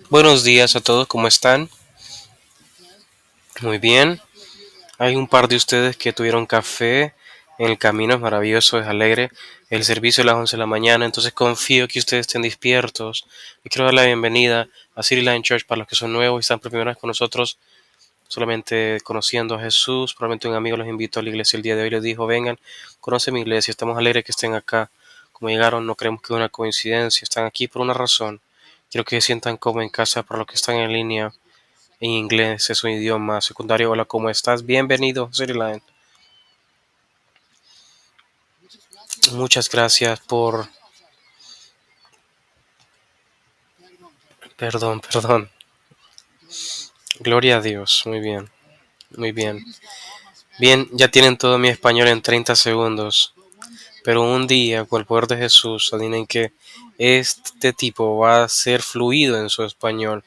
Buenos días a todos, ¿cómo están? Muy bien. Hay un par de ustedes que tuvieron café en el camino, es maravilloso, es alegre. El servicio a las 11 de la mañana, entonces confío que ustedes estén despiertos. Y quiero dar la bienvenida a City Line Church para los que son nuevos y están por primera vez con nosotros, solamente conociendo a Jesús. Probablemente un amigo los invitó a la iglesia el día de hoy, les dijo, vengan, conoce mi iglesia, estamos alegres que estén acá. Como llegaron, no creemos que es una coincidencia, están aquí por una razón. Quiero que se sientan como en casa para los que están en línea. En inglés es un idioma secundario. Hola, ¿cómo estás? Bienvenido, Cityline. Muchas gracias por... Perdón. Gloria a Dios. Muy bien, muy bien. Bien, ya tienen todo mi español en 30 segundos. Pero un día, con el poder de Jesús, adivinen que este tipo va a ser fluido en su español.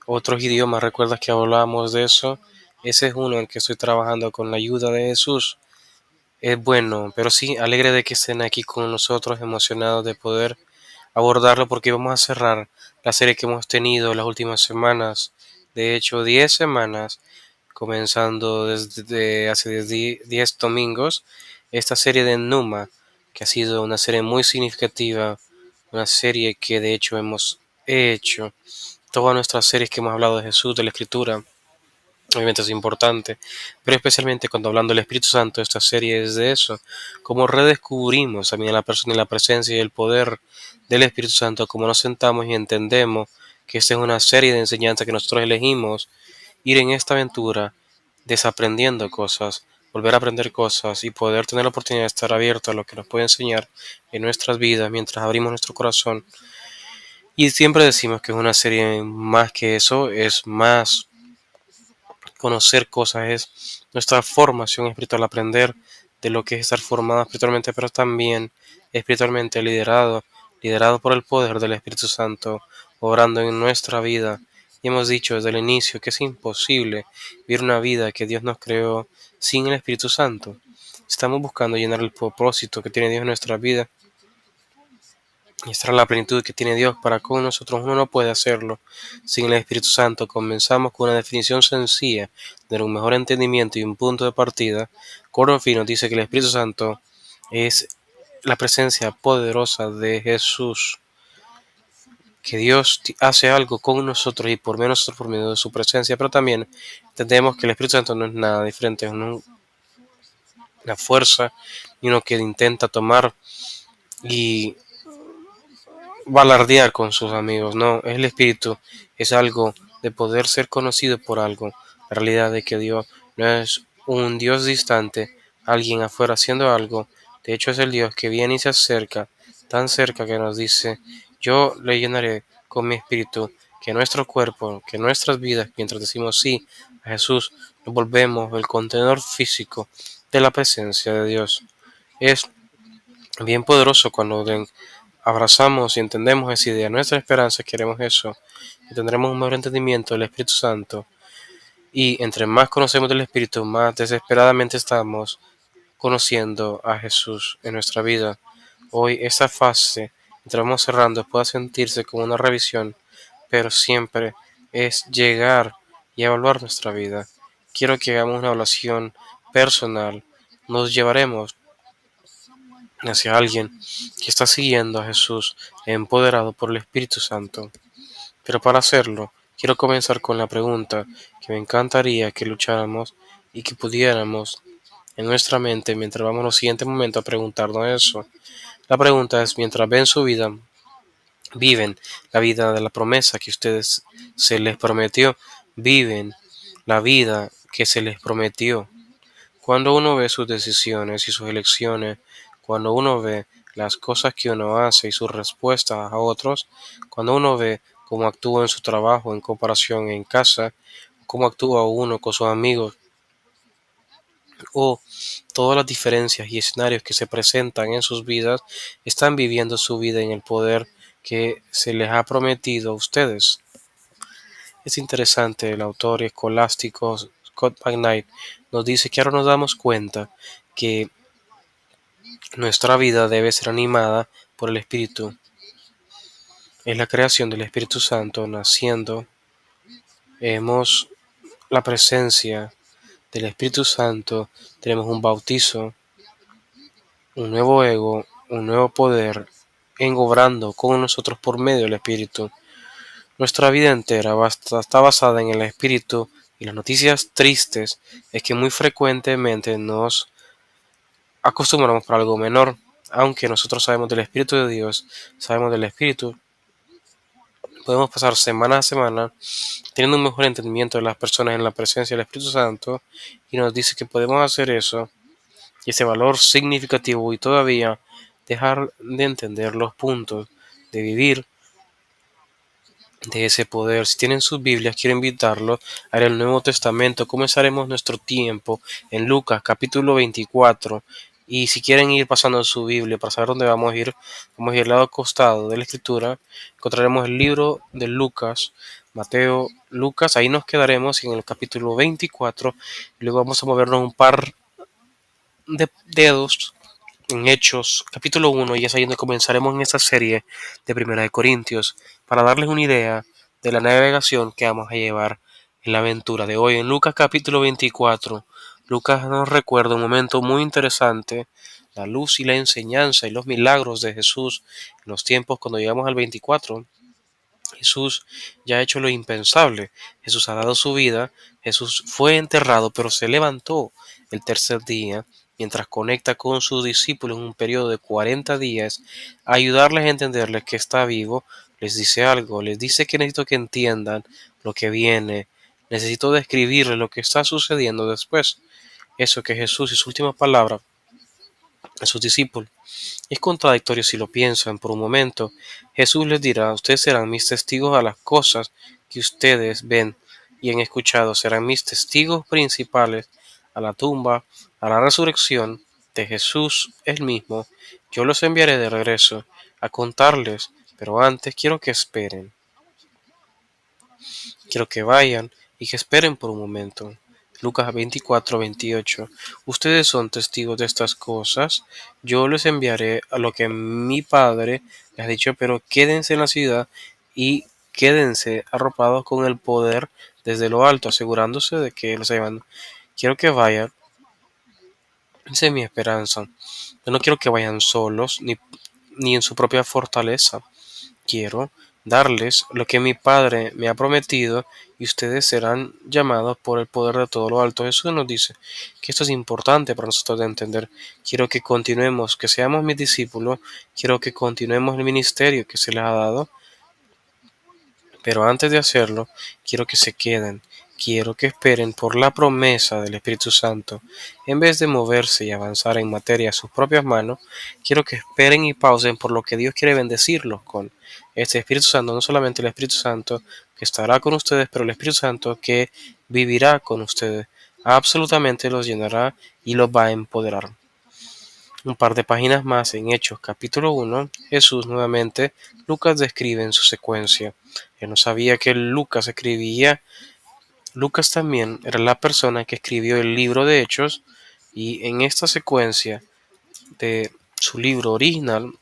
Otros idiomas, ¿recuerdas que hablábamos de eso? Ese es uno en el que estoy trabajando con la ayuda de Jesús. Es bueno, pero sí, alegre de que estén aquí con nosotros, emocionados de poder abordarlo porque vamos a cerrar la serie que hemos tenido las últimas semanas. De hecho, 10 semanas, comenzando desde hace 10 domingos, esta serie de Numa, que ha sido una serie muy significativa, una serie que de hecho hemos hecho. Todas nuestras series que hemos hablado de Jesús, de la Escritura, obviamente es importante, pero especialmente cuando hablando del Espíritu Santo, esta serie es de eso, como redescubrimos también la persona y la presencia y el poder del Espíritu Santo, como nos sentamos y entendemos que esta es una serie de enseñanzas que nosotros elegimos ir en esta aventura, desaprendiendo cosas, volver a aprender cosas y poder tener la oportunidad de estar abierto a lo que nos puede enseñar en nuestras vidas mientras abrimos nuestro corazón. Y siempre decimos que es una serie más que eso, es más conocer cosas, es nuestra formación espiritual, aprender de lo que es estar formado espiritualmente, pero también espiritualmente liderado por el poder del Espíritu Santo, obrando en nuestra vida. Y hemos dicho desde el inicio que es imposible vivir una vida que Dios nos creó sin el Espíritu Santo. Estamos buscando llenar el propósito que tiene Dios en nuestra vida y estar en la plenitud que tiene Dios para con nosotros. Uno no puede hacerlo sin el Espíritu Santo. Comenzamos con una definición sencilla de un mejor entendimiento y un punto de partida. Gordon Fee nos dice que el Espíritu Santo es la presencia poderosa de Jesús, que Dios hace algo con nosotros y por menos por medio de su presencia, pero también entendemos que el Espíritu Santo no es nada diferente, es una fuerza y uno que intenta tomar y balardear con sus amigos, no, es el espíritu, es algo de poder ser conocido por algo. La realidad de que Dios no es un Dios distante, alguien afuera haciendo algo, de hecho es el Dios que viene y se acerca, tan cerca que nos dice, yo le llenaré con mi espíritu, que nuestro cuerpo, que nuestras vidas, mientras decimos sí a Jesús, nos volvemos el contenedor físico de la presencia de Dios. Es bien poderoso cuando abrazamos y entendemos esa idea. Nuestra esperanza queremos eso. Y tendremos un mejor entendimiento del Espíritu Santo. Y entre más conocemos del Espíritu, más desesperadamente estamos conociendo a Jesús en nuestra vida. Hoy esa fase, mientras vamos cerrando, puede sentirse como una revisión, pero siempre es llegar y evaluar nuestra vida. Quiero que hagamos una evaluación personal. Nos llevaremos hacia alguien que está siguiendo a Jesús, empoderado por el Espíritu Santo. Pero para hacerlo, quiero comenzar con la pregunta que me encantaría que lucháramos y que pudiéramos en nuestra mente mientras vamos en los siguientes momentos a preguntarnos eso. La pregunta es, mientras ven su vida, viven la vida de la promesa que ustedes se les prometió, viven la vida que se les prometió. Cuando uno ve sus decisiones y sus elecciones, cuando uno ve las cosas que uno hace y sus respuestas a otros, cuando uno ve cómo actúa en su trabajo en comparación en casa, cómo actúa uno con sus amigos o todas las diferencias y escenarios que se presentan en sus vidas, están viviendo su vida en el poder que se les ha prometido a ustedes. Es interesante, el autor escolástico Scott McKnight nos dice que ahora nos damos cuenta que nuestra vida debe ser animada por el Espíritu. Es la creación del Espíritu Santo naciendo. Hemos la presencia del Espíritu Santo. Tenemos un bautizo, un nuevo ego, un nuevo poder en obrando con nosotros por medio del Espíritu. Nuestra vida entera está basada en el Espíritu, y las noticias tristes es que muy frecuentemente nos acostumbramos por algo menor. Aunque nosotros sabemos del Espíritu de Dios, sabemos del Espíritu, podemos pasar semana a semana teniendo un mejor entendimiento de las personas en la presencia del Espíritu Santo, y nos dice que podemos hacer eso y ese valor significativo y todavía dejar de entender los puntos de vivir de ese poder. Si tienen sus Biblias, quiero invitarlos a leer el Nuevo Testamento. Comenzaremos nuestro tiempo en Lucas capítulo 24. Y si quieren ir pasando su Biblia para saber dónde vamos a ir al lado costado de la Escritura. Encontraremos el libro de Lucas, Mateo, Lucas. Ahí nos quedaremos en el capítulo 24. Y luego vamos a movernos un par de dedos en Hechos, capítulo 1, y es ahí donde comenzaremos en esta serie de Primera de Corintios, para darles una idea de la navegación que vamos a llevar en la aventura de hoy. En Lucas capítulo 24, Lucas nos recuerda un momento muy interesante, la luz y la enseñanza y los milagros de Jesús en los tiempos cuando llegamos al 24. Jesús ya ha hecho lo impensable. Jesús ha dado su vida. Jesús fue enterrado, pero se levantó el tercer día, mientras conecta con sus discípulos en un periodo de 40 días, a ayudarles a entenderles que está vivo. Les dice algo, les dice que necesito que entiendan lo que viene. Necesito describirles lo que está sucediendo después. Eso que Jesús y su última palabra a sus discípulos. Es contradictorio si lo piensan por un momento. Jesús les dirá: ustedes serán mis testigos a las cosas que ustedes ven y han escuchado. Serán mis testigos principales a la tumba, a la resurrección de Jesús el mismo. Yo los enviaré de regreso a contarles, pero antes quiero que esperen. Quiero que vayan y que esperen por un momento. Lucas 24:28. Ustedes son testigos de estas cosas. Yo les enviaré a lo que mi Padre les ha dicho, pero quédense en la ciudad y quédense arropados con el poder desde lo alto, asegurándose de que los llevan. Quiero que vayan. Esa es mi esperanza. Yo no quiero que vayan solos ni en su propia fortaleza. Quiero darles lo que mi Padre me ha prometido, y ustedes serán llamados por el poder de todo lo alto. Jesús nos dice que esto es importante para nosotros de entender. Quiero que continuemos, que seamos mis discípulos. Quiero que continuemos el ministerio que se les ha dado. Pero antes de hacerlo, quiero que se queden. Quiero que esperen por la promesa del Espíritu Santo. En vez de moverse y avanzar en materia a sus propias manos, quiero que esperen y pausen por lo que Dios quiere bendecirlos con. Este Espíritu Santo, no solamente el Espíritu Santo que estará con ustedes, pero el Espíritu Santo que vivirá con ustedes. Absolutamente los llenará y los va a empoderar. Un par de páginas más en Hechos capítulo 1, Jesús nuevamente, Lucas describe en su secuencia. Él no sabía que Lucas escribía. Lucas también era la persona que escribió el libro de Hechos, y en esta secuencia de su libro original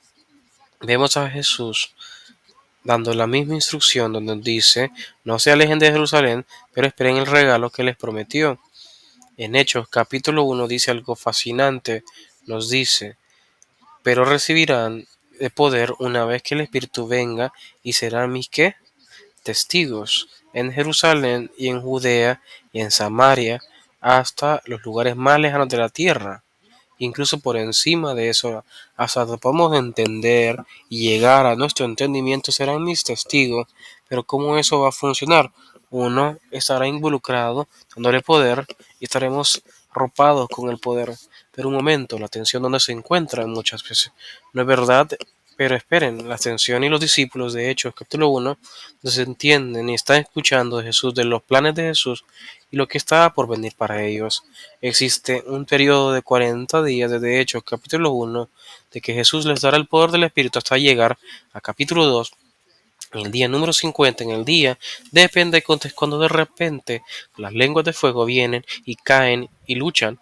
vemos a Jesús dando la misma instrucción donde dice: no se alejen de Jerusalén, pero esperen el regalo que les prometió. En Hechos capítulo 1 dice algo fascinante. Nos dice: pero recibirán de poder una vez que el Espíritu venga, y serán mis ¿qué? Testigos en Jerusalén y en Judea y en Samaria, hasta los lugares más lejanos de la tierra. Incluso por encima de eso, hasta que podamos entender y llegar a nuestro entendimiento, serán mis testigos. Pero ¿cómo eso va a funcionar? Uno estará involucrado, dándole poder, y estaremos ropados con el poder. Pero un momento, la atención donde se encuentra muchas veces. No es verdad, pero esperen, la atención y los discípulos de Hechos capítulo 1, donde se entienden y están escuchando de Jesús, de los planes de Jesús y lo que estaba por venir para ellos. Existe un periodo de 40 días desde Hechos capítulo 1, de que Jesús les dará el poder del Espíritu hasta llegar a capítulo 2, en el día número 50, en el día de Pentecostés, cuando de repente las lenguas de fuego vienen y caen y luchan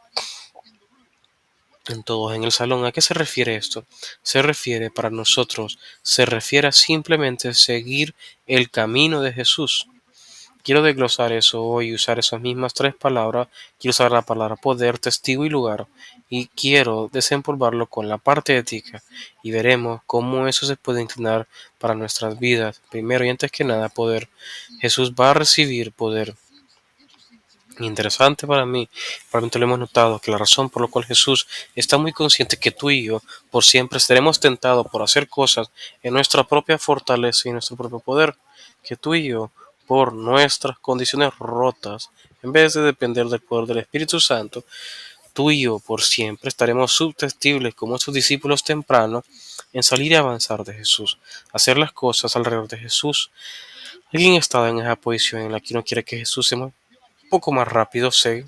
en todos en el salón. ¿A qué se refiere esto? Se refiere para nosotros, se refiere a simplemente seguir el camino de Jesús. Quiero desglosar eso hoy y usar esas mismas tres palabras. Quiero usar la palabra poder, testigo y lugar. Y quiero desempolvarlo con la parte ética. Y veremos cómo eso se puede inclinar para nuestras vidas. Primero y antes que nada, poder. Jesús va a recibir poder. Interesante para mí, probablemente lo hemos notado, que la razón por la cual Jesús está muy consciente que tú y yo por siempre seremos tentados por hacer cosas en nuestra propia fortaleza y nuestro propio poder, que tú y yo por nuestras condiciones rotas, en vez de depender del poder del Espíritu Santo, tú y yo por siempre estaremos susceptibles como sus discípulos tempranos en salir y avanzar de Jesús, hacer las cosas alrededor de Jesús. Alguien está en esa posición en la que no quiere que Jesús sea un poco más rápido, sé.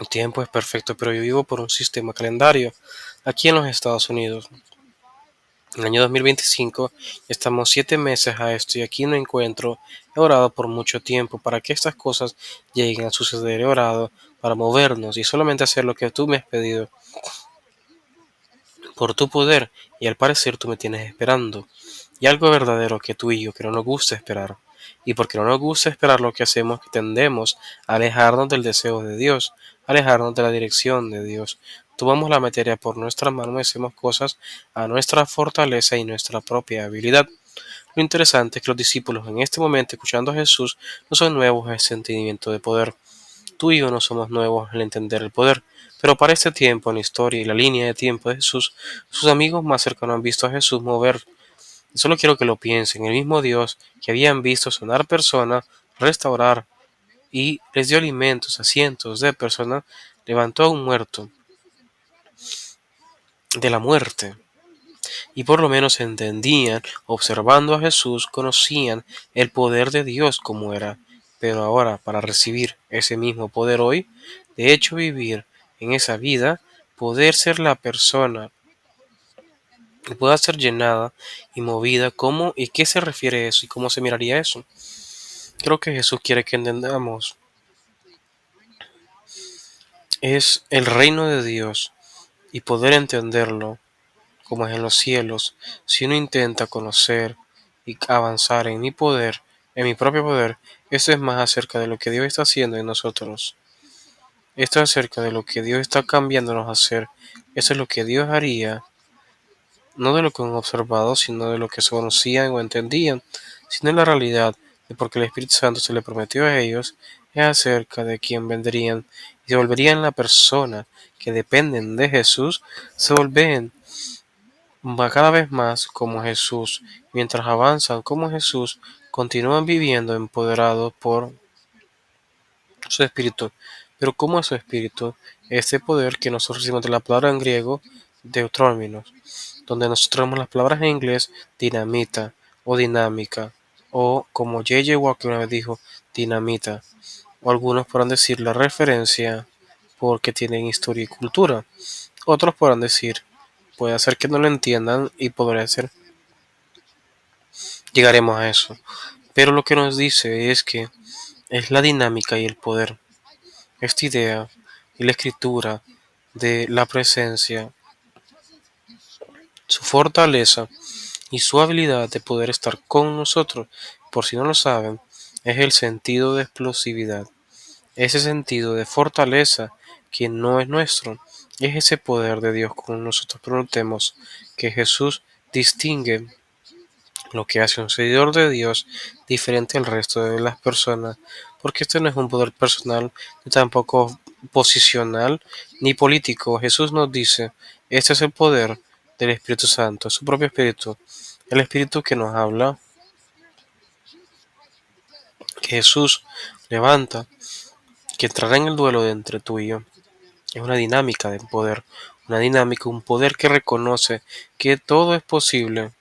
El tiempo es perfecto, pero yo vivo por un sistema calendario. Aquí en los Estados Unidos, en el año 2025, estamos 7 meses a esto y aquí no encuentro. He orado por mucho tiempo para que estas cosas lleguen a suceder. He orado para movernos y solamente hacer lo que tú me has pedido por tu poder, y al parecer tú me tienes esperando. Y algo verdadero que tú y yo, que no nos gusta esperar. Y porque no nos gusta esperar lo que hacemos, que tendemos a alejarnos del deseo de Dios, alejarnos de la dirección de Dios. Tomamos la materia por nuestra mano y hacemos cosas a nuestra fortaleza y nuestra propia habilidad. Lo interesante es que los discípulos en este momento, escuchando a Jesús, no son nuevos en el sentimiento de poder. Tú y yo no somos nuevos en entender el poder, pero para este tiempo en la historia y la línea de tiempo de Jesús, sus amigos más cercanos han visto a Jesús mover. Solo quiero que lo piensen, el mismo Dios que habían visto sanar personas, restaurar y les dio alimentos a cientos de personas, levantó a un muerto de la muerte. Y por lo menos entendían, observando a Jesús, conocían el poder de Dios como era. Pero ahora, para recibir ese mismo poder hoy, de hecho vivir en esa vida, poder ser la persona que pueda ser llenada y movida, ¿cómo y qué se refiere a eso y cómo se miraría eso? Creo que Jesús quiere que entendamos. Es el reino de Dios y poder entenderlo como es en los cielos. Si uno intenta conocer y avanzar en mi poder, en mi propio poder, eso es más acerca de lo que Dios está haciendo en nosotros. Esto es acerca de lo que Dios está cambiándonos a hacer. Eso es lo que Dios haría, no de lo que han observado, sino de lo que se conocían o entendían, sino en la realidad de porque el Espíritu Santo se le prometió a ellos, es acerca de quién vendrían y se volverían la persona que dependen de Jesús, se volven va cada vez más como Jesús. Mientras avanzan como Jesús, continúan viviendo empoderados por su espíritu. Pero ¿cómo es su espíritu? Este poder que nosotros decimos de la palabra en griego, deutróminos, donde nosotros vemos las palabras en inglés, dinamita o dinámica, o como J.J. Walker una vez dijo, dinamita, o algunos podrán decir la referencia porque tienen historia y cultura. Otros podrán decir, puede ser que no lo entiendan y podría ser llegaremos a eso. Pero lo que nos dice es que es la dinámica y el poder. Esta idea y la escritura de la presencia, su fortaleza y su habilidad de poder estar con nosotros, por si no lo saben, es el sentido de explosividad. Ese sentido de fortaleza que no es nuestro, es ese poder de Dios con nosotros. Pero notemos que Jesús distingue lo que hace un seguidor de Dios diferente al resto de las personas, porque este no es un poder personal, ni tampoco posicional, ni político. Jesús nos dice, este es el poder del Espíritu Santo, su propio Espíritu, el Espíritu que nos habla, que Jesús levanta, que entrará en el duelo de entre tú y yo. Es una dinámica de poder, una dinámica, un poder que reconoce que todo es posible.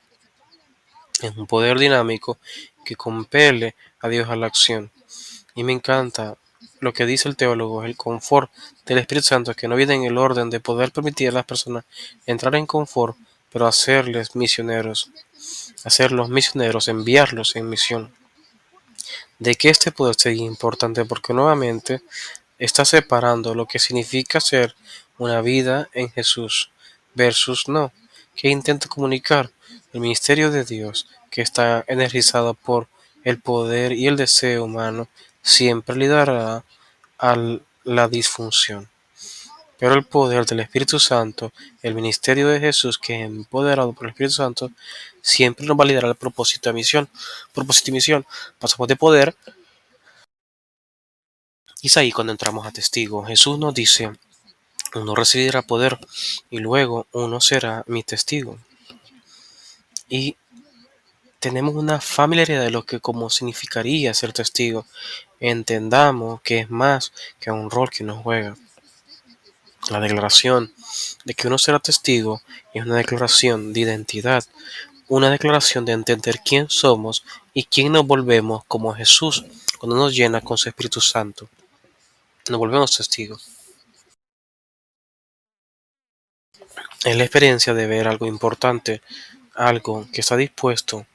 Es un poder dinámico que compele a Dios a la acción. Y me encanta lo que dice el teólogo, el confort del Espíritu Santo, que no viene en el orden de poder permitir a las personas entrar en confort, pero hacerlos misioneros, enviarlos en misión. De que este poder sea importante porque nuevamente está separando lo que significa ser una vida en Jesús versus no, que intento comunicar el misterio de Dios que está energizado por el poder y el deseo humano siempre liderará a la disfunción. Pero el poder del Espíritu Santo, el ministerio de Jesús que es empoderado por el Espíritu Santo, siempre nos va a liderar al propósito de misión. Propósito y misión, pasamos de poder. Y es ahí cuando entramos a testigo. Jesús nos dice, uno recibirá poder y luego uno será mi testigo. Y tenemos una familiaridad de lo que como significaría ser testigo. Entendamos que es más que un rol que uno juega. La declaración de que uno será testigo es una declaración de identidad, una declaración de entender quién somos y quién nos volvemos como Jesús cuando nos llena con su Espíritu Santo. Nos volvemos testigos. Es la experiencia de ver algo importante, algo que está dispuesto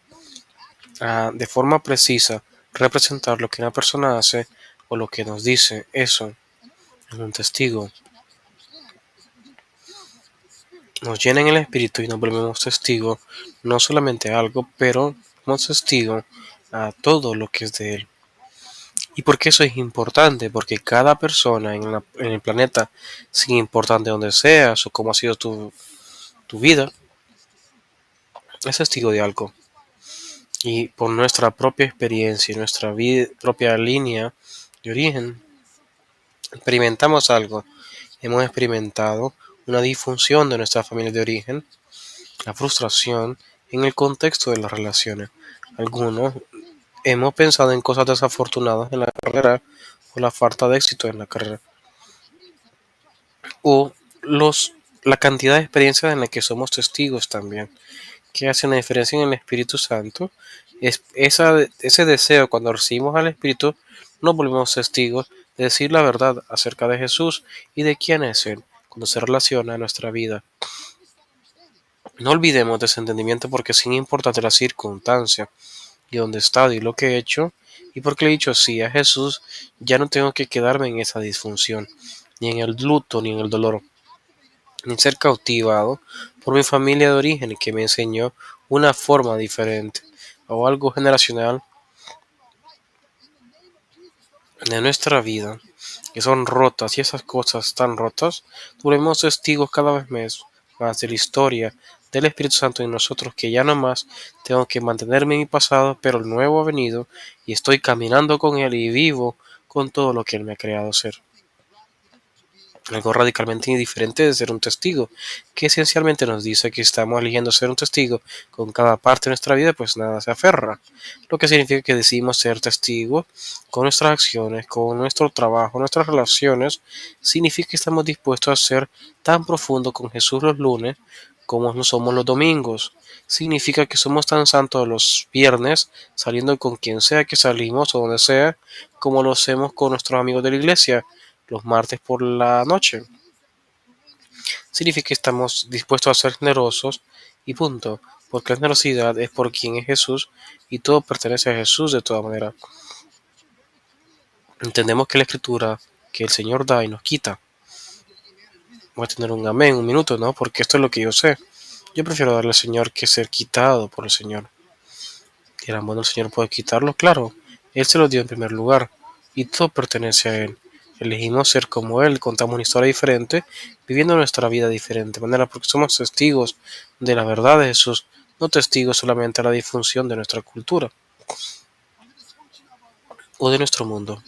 a, de forma precisa, representar lo que una persona hace o lo que nos dice. Eso es un testigo. Nos llena en el espíritu y nos volvemos testigos, no solamente a algo, pero somos testigos a todo lo que es de él. ¿Y por qué eso es importante? Porque cada persona en el planeta, sin importar de dónde seas o cómo ha sido tu vida, es testigo de algo. Y por nuestra propia experiencia y nuestra propia línea de origen, experimentamos algo. Hemos experimentado una disfunción de nuestra familia de origen, la frustración en el contexto de las relaciones. Algunos hemos pensado en cosas desafortunadas en la carrera o la falta de éxito en la carrera. O la cantidad de experiencias en las que somos testigos también, que hace una diferencia en el Espíritu Santo, es ese deseo cuando recibimos al Espíritu, nos volvemos testigos de decir la verdad acerca de Jesús y de quién es Él, cuando se relaciona a nuestra vida. No olvidemos de ese entendimiento porque sin importar la circunstancia y dónde he estado y lo que he hecho, y porque le he dicho sí a Jesús, ya no tengo que quedarme en esa disfunción, ni en el luto, ni en el dolor, ni ser cautivado por mi familia de origen que me enseñó una forma diferente o algo generacional de nuestra vida que son rotas y esas cosas tan rotas, duremos testigos cada vez más de la historia del Espíritu Santo en nosotros que ya no más tengo que mantenerme en mi pasado, pero el nuevo ha venido y estoy caminando con Él y vivo con todo lo que Él me ha creado ser. Algo radicalmente indiferente de ser un testigo, que esencialmente nos dice que estamos eligiendo ser un testigo con cada parte de nuestra vida, pues nada se aferra. Lo que significa que decidimos ser testigos con nuestras acciones, con nuestro trabajo, nuestras relaciones, significa que estamos dispuestos a ser tan profundo con Jesús los lunes como no somos los domingos. Significa que somos tan santos los viernes, saliendo con quien sea que salimos o donde sea, como lo hacemos con nuestros amigos de la iglesia los martes por la noche. Significa que estamos dispuestos a ser generosos y punto, porque la generosidad es por quien es Jesús y todo pertenece a Jesús de toda manera. Entendemos que la escritura que el Señor da y nos quita. Voy a tener un amén, un minuto, ¿no? Porque esto es lo que yo sé. Yo prefiero darle al Señor que ser quitado por el Señor. Dirán, bueno, el Señor puede quitarlo, claro. Él se lo dio en primer lugar y todo pertenece a Él. Elegimos ser como Él, contamos una historia diferente, viviendo nuestra vida diferente, de manera porque somos testigos de la verdad de Jesús, no testigos solamente a la disfunción de nuestra cultura, o de nuestro mundo,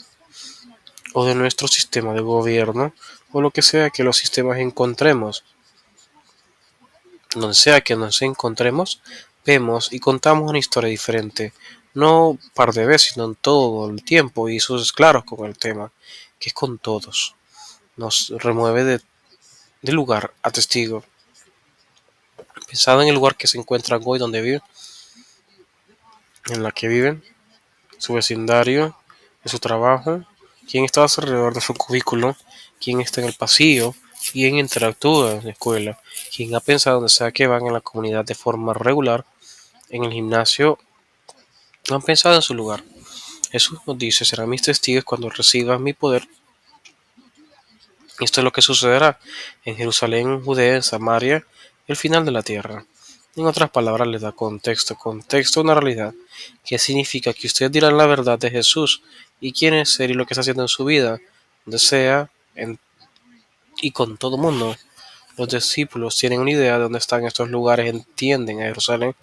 o de nuestro sistema de gobierno, o lo que sea que los sistemas encontremos. Donde sea que nos encontremos, vemos y contamos una historia diferente, no un par de veces, sino en todo el tiempo, y eso es claro con el tema, que es con todos. Nos remueve de lugar a testigo. Pensad en el lugar que se encuentran hoy, donde viven, en la que viven, su vecindario, en su trabajo, quién está alrededor de su cubículo, quién está en el pasillo, quién interactúa en la escuela, quién ha pensado donde sea que van en la comunidad de forma regular, en el gimnasio, no han pensado en su lugar. Jesús nos dice, serán mis testigos cuando reciban mi poder Esto es lo que sucederá en Jerusalén, en Judea, en Samaria, el final de la tierra. En otras palabras, le da contexto a una realidad, que significa que ustedes dirán la verdad de Jesús y quién es Él y lo que está haciendo en su vida, donde sea y con todo el mundo. Los discípulos tienen una idea de dónde están estos lugares, entienden a Jerusalén,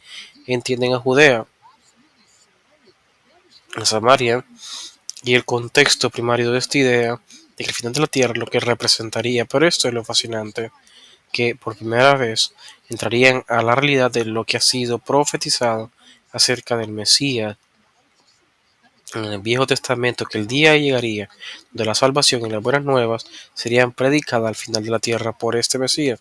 entienden a Judea, a Samaria, y el contexto primario de esta idea de que el final de la tierra lo que representaría, pero esto es lo fascinante, que por primera vez entrarían a la realidad de lo que ha sido profetizado acerca del Mesías en el Viejo Testamento, que el día llegaría de la salvación y las buenas nuevas serían predicadas al final de la tierra por este Mesías.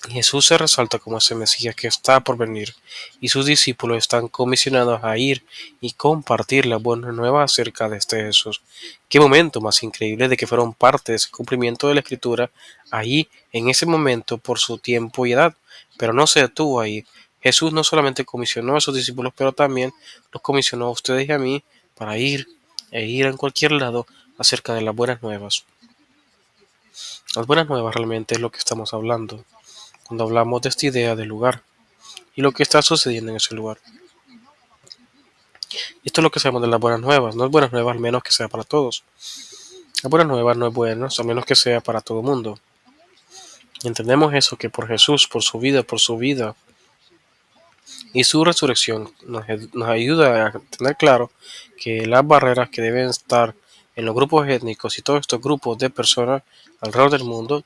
Jesús se resalta como ese Mesías que está por venir, y sus discípulos están comisionados a ir y compartir la buena nueva acerca de este Jesús. Qué momento más increíble de que fueron parte de ese cumplimiento de la Escritura ahí en ese momento por su tiempo y edad, pero no se detuvo ahí. Jesús no solamente comisionó a sus discípulos, pero también los comisionó a ustedes y a mí para ir e ir en cualquier lado acerca de las buenas nuevas. Las buenas nuevas realmente es lo que estamos hablando cuando hablamos de esta idea del lugar y lo que está sucediendo en ese lugar. Esto es lo que sabemos de las buenas nuevas. No es buenas nuevas al menos que sea para todos. Las buenas nuevas no es buenas a menos que sea para todo el mundo. Y entendemos eso, que por Jesús, por su vida y su resurrección nos ayuda a tener claro que las barreras que deben estar en los grupos étnicos y todos estos grupos de personas alrededor del mundo,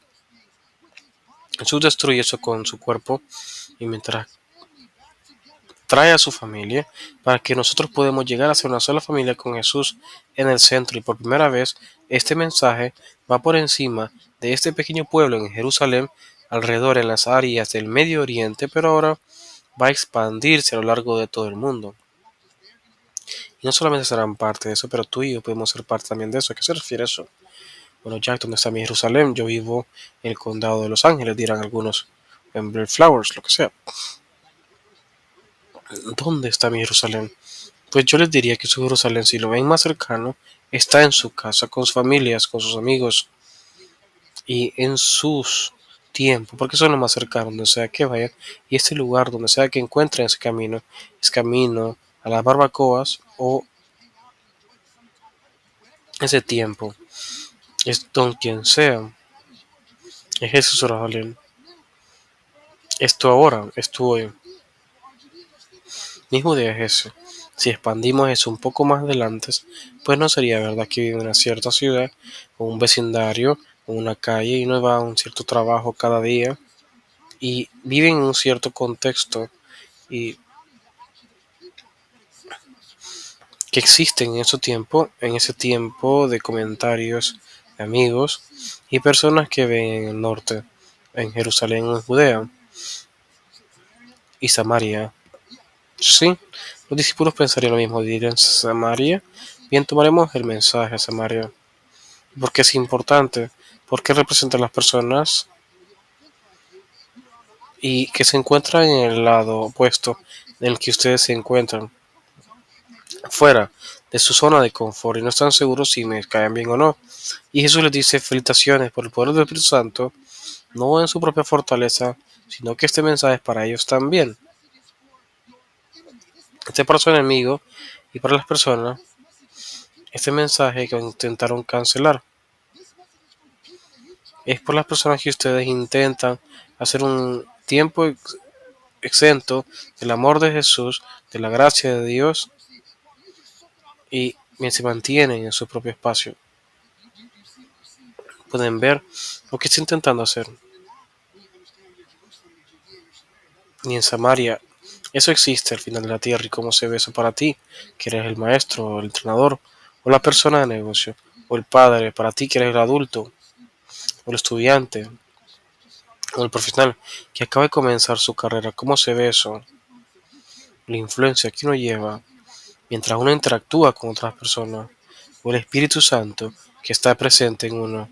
Jesús destruye eso con su cuerpo, y mientras trae a su familia para que nosotros podamos llegar a ser una sola familia con Jesús en el centro. Y por primera vez este mensaje va por encima de este pequeño pueblo en Jerusalén, alrededor en las áreas del Medio Oriente, pero ahora va a expandirse a lo largo de todo el mundo. Y no solamente serán parte de eso, pero tú y yo podemos ser parte también de eso. ¿A qué se refiere eso? Bueno, Jack, ¿dónde está mi Jerusalén? Yo vivo en el condado de Los Ángeles, dirán algunos, en Flowers, lo que sea. ¿Dónde está mi Jerusalén? Pues yo les diría que su Jerusalén, si lo ven más cercano, está en su casa, con sus familias, con sus amigos y en sus tiempos, porque son lo más cercano, donde sea que vayan, y este lugar, donde sea que encuentren ese camino, es camino a las barbacoas o ese tiempo, es don quien sea, es Jesús Jerusalén, es tu ahora, es tu hoy. Mi Judea es ese. Si expandimos eso un poco más adelante, pues no sería verdad que vive en una cierta ciudad, o un vecindario, o una calle, y no va a un cierto trabajo cada día, y viven en un cierto contexto, y que existen en ese tiempo de comentarios de amigos y personas que ven en el norte, en Jerusalén o en Judea y Samaria. Sí, los discípulos pensarían lo mismo, dirían Samaria. Bien, tomaremos el mensaje a Samaria, porque es importante, porque representa a las personas y que se encuentran en el lado opuesto en el que ustedes se encuentran, fuera de su zona de confort y no están seguros si me caen bien o no. Y Jesús les dice: felicitaciones por el poder del Espíritu Santo, no en su propia fortaleza, sino que este mensaje es para ellos también. Este para su enemigo y para las personas, este mensaje que intentaron cancelar. Es por las personas que ustedes intentan hacer un tiempo exento del amor de Jesús, de la gracia de Dios, y se mantienen en su propio espacio. Pueden ver lo que está intentando hacer. Y en Samaria, eso existe al final de la tierra. ¿Y cómo se ve eso para ti, que eres el maestro, o el entrenador, o la persona de negocio, o el padre, para ti que eres el adulto, o el estudiante, o el profesional que acaba de comenzar su carrera? ¿Cómo se ve eso? La influencia que uno lleva mientras uno interactúa con otras personas, o el Espíritu Santo que está presente en uno.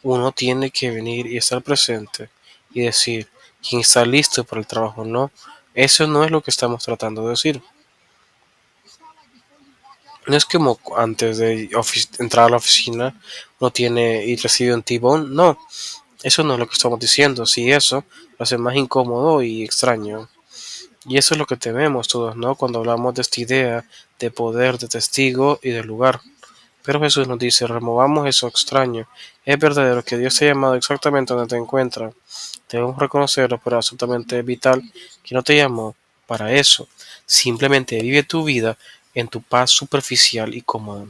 Uno tiene que venir y estar presente y decir quién está listo para el trabajo. No, eso no es lo que estamos tratando de decir. No es como antes de entrar a la oficina, uno tiene y recibe un tibón. No, eso no es lo que estamos diciendo. Si eso lo hace más incómodo y extraño. Y eso es lo que tememos todos, ¿no? Cuando hablamos de esta idea de poder, de testigo y de lugar. Pero Jesús nos dice, removamos eso extraño. Es verdadero que Dios te ha llamado exactamente donde te encuentras. Debemos reconocerlo, pero absolutamente vital que no te llamó para eso. Simplemente vive tu vida en tu paz superficial y cómoda.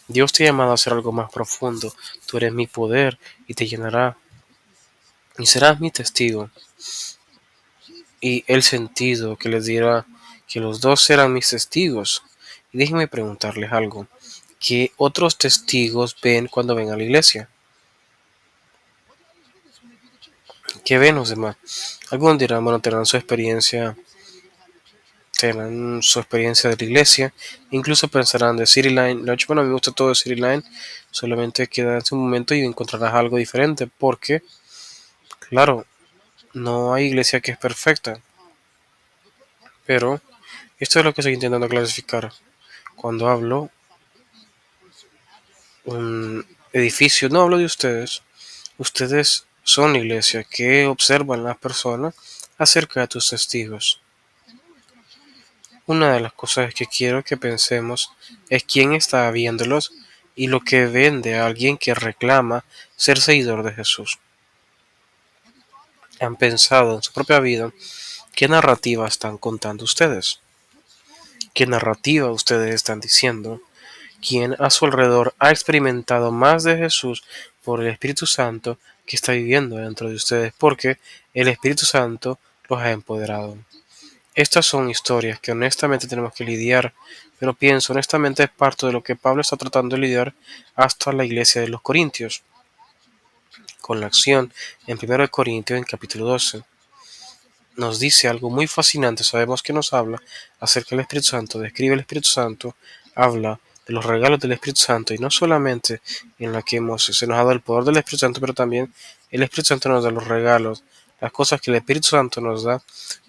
Dios te ha llamado a hacer algo más profundo. Tú eres mi poder y te llenará y serás mi testigo. Y el sentido que les dirá que los dos serán mis testigos. Y déjenme preguntarles algo. ¿Qué otros testigos ven cuando ven a la iglesia? ¿Qué ven los demás? Algunos dirán, bueno, tendrán su experiencia de la iglesia, incluso pensarán de City Line, de hecho, bueno, a mí me gusta todo de City Line, solamente queda en su momento y encontrarás algo diferente, porque, claro, no hay iglesia que es perfecta, pero esto es lo que estoy intentando clasificar. Cuando hablo un edificio, no hablo de ustedes, ustedes son la iglesia que observan las personas acerca de tus testigos. Una de las cosas que quiero que pensemos es quién está viéndolos y lo que ven de alguien que reclama ser seguidor de Jesús. ¿Han pensado en su propia vida qué narrativa están contando ustedes? ¿Qué narrativa ustedes están diciendo? ¿Quién a su alrededor ha experimentado más de Jesús por el Espíritu Santo que está viviendo dentro de ustedes? Porque el Espíritu Santo los ha empoderado. Estas son historias que honestamente tenemos que lidiar, pero pienso honestamente es parte de lo que Pablo está tratando de lidiar hasta la iglesia de los Corintios, con la acción en 1 Corintios en capítulo 12. Nos dice algo muy fascinante, sabemos que nos habla acerca del Espíritu Santo, describe el Espíritu Santo, habla de los regalos del Espíritu Santo y no solamente en la que se nos ha dado el poder del Espíritu Santo, pero también el Espíritu Santo nos da los regalos, las cosas que el Espíritu Santo nos da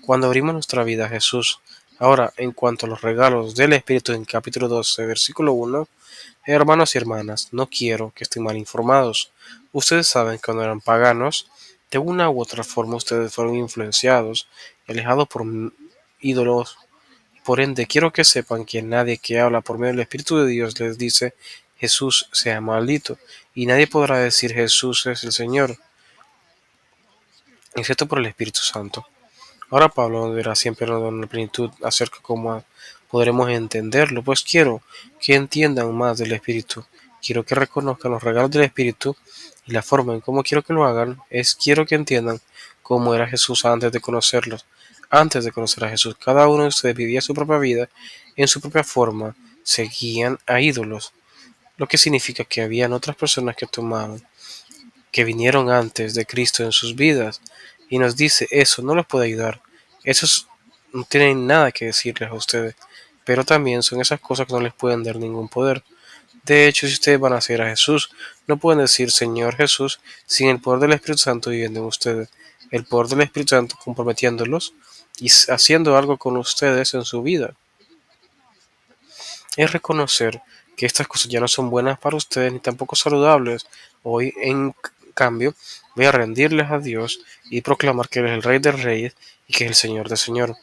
cuando abrimos nuestra vida a Jesús. Ahora, en cuanto a los regalos del Espíritu en capítulo 12, versículo 1, hermanos y hermanas, no quiero que estén mal informados. Ustedes saben que cuando eran paganos, de una u otra forma ustedes fueron influenciados y alejados por ídolos. Por ende, quiero que sepan que nadie que habla por medio del Espíritu de Dios les dice Jesús sea maldito, y nadie podrá decir Jesús es el Señor, excepto por el Espíritu Santo. Ahora Pablo verá siempre nos da una plenitud acerca de cómo podremos entenderlo, pues quiero que entiendan más del Espíritu. Quiero que reconozcan los regalos del Espíritu y la forma en cómo quiero que lo hagan es quiero que entiendan cómo era Jesús antes de conocerlos. Antes de conocer a Jesús, cada uno de ustedes vivía su propia vida en su propia forma, seguían a ídolos, lo que significa que habían otras personas que tomaban que vinieron antes de Cristo en sus vidas y nos dice eso no los puede ayudar. Esos no tienen nada que decirles a ustedes, pero también son esas cosas que no les pueden dar ningún poder. De hecho, si ustedes van a seguir a Jesús, no pueden decir Señor Jesús sin el poder del Espíritu Santo viviendo en ustedes. El poder del Espíritu Santo comprometiéndolos y haciendo algo con ustedes en su vida. Es reconocer que estas cosas ya no son buenas para ustedes ni tampoco saludables. Hoy, en cambio, voy a rendirles a Dios y proclamar que Él es el Rey de Reyes y que es el Señor de Señor.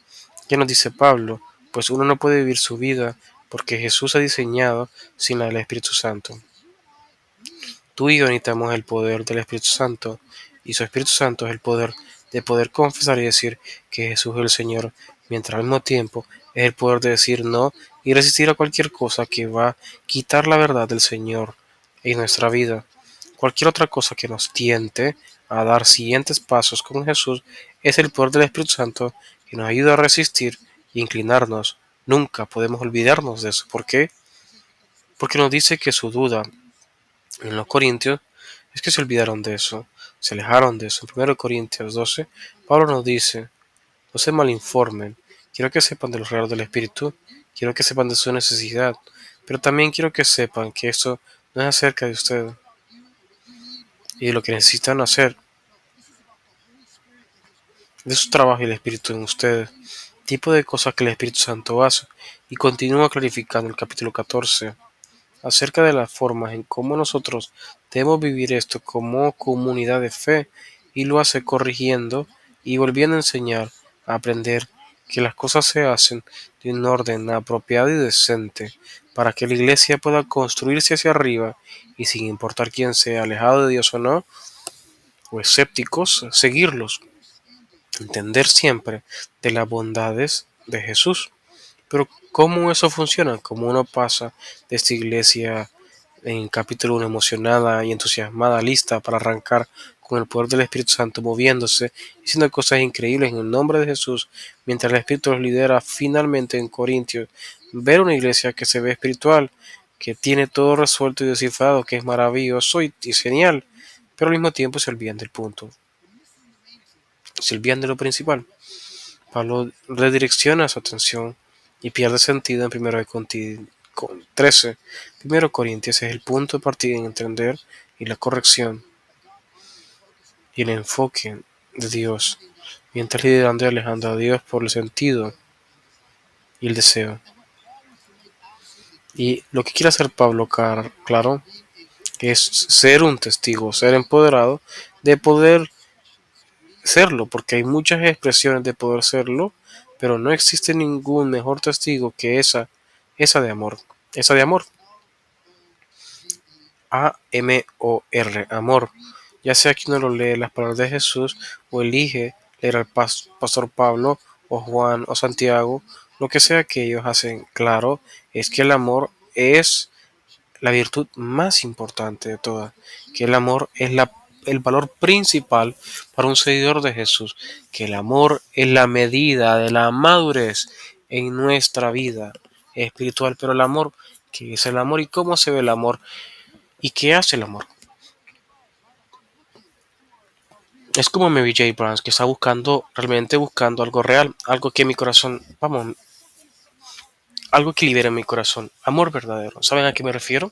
¿Qué nos dice Pablo? Pues uno no puede vivir su vida porque Jesús ha diseñado sin la del Espíritu Santo. Tú y yo necesitamos el poder del Espíritu Santo y su Espíritu Santo es el poder de poder confesar y decir que Jesús es el Señor, mientras al mismo tiempo es el poder de decir no y resistir a cualquier cosa que va a quitar la verdad del Señor en nuestra vida. Cualquier otra cosa que nos tiente a dar siguientes pasos con Jesús es el poder del Espíritu Santo que nos ayuda a resistir y inclinarnos. Nunca podemos olvidarnos de eso. ¿Por qué? Porque nos dice que su duda en los Corintios es que se olvidaron de eso, se alejaron de eso. En 1 Corintios 12, Pablo nos dice, no se malinformen, quiero que sepan de los regalos del Espíritu, quiero que sepan de su necesidad, pero también quiero que sepan que esto no es acerca de ustedes y de lo que necesitan hacer, de su trabajo y el Espíritu en ustedes. tipo de cosas que el Espíritu Santo hace, y continúa clarificando el capítulo 14 acerca de las formas en cómo nosotros debemos vivir esto como comunidad de fe, y lo hace corrigiendo y volviendo a enseñar, a aprender que las cosas se hacen de un orden apropiado y decente para que la iglesia pueda construirse hacia arriba y sin importar quién sea, alejado de Dios o no, o escépticos, seguirlos, entender siempre de las bondades de Jesús. Pero ¿cómo eso funciona? ¿Cómo uno pasa de esta iglesia en capítulo 1 emocionada y entusiasmada, lista para arrancar con el poder del Espíritu Santo, moviéndose, haciendo cosas increíbles en el nombre de Jesús, mientras el Espíritu los lidera finalmente en Corintios? Ver una iglesia que se ve espiritual, que tiene todo resuelto y descifrado, que es maravilloso y genial, pero al mismo tiempo se olvidan del punto, se olvidan de lo principal. Pablo redirecciona su atención y pierde sentido en 1 13. 1 Corintios es el punto de partida en entender y la corrección y el enfoque de Dios, mientras liderando y alejando a Dios por el sentido y el deseo. Y lo que quiere hacer Pablo, claro, es ser un testigo, ser empoderado de poder serlo, porque hay muchas expresiones de poder serlo, pero no existe ningún mejor testigo que esa de amor, esa de amor. A-M-O-R, amor. Ya sea que uno lo lee las palabras de Jesús o elige leer al pastor Pablo o Juan o Santiago, lo que sea que ellos hacen claro es que el amor es la virtud más importante de todas, que el amor es el valor principal para un seguidor de Jesús, que el amor es la medida de la madurez en nuestra vida espiritual, pero el amor, ¿qué es el amor y cómo se ve el amor y qué hace el amor? Es como Mary J. Blige, que está realmente buscando algo real, algo que mi corazón, vamos, algo que libere mi corazón, amor verdadero. ¿Saben a qué me refiero?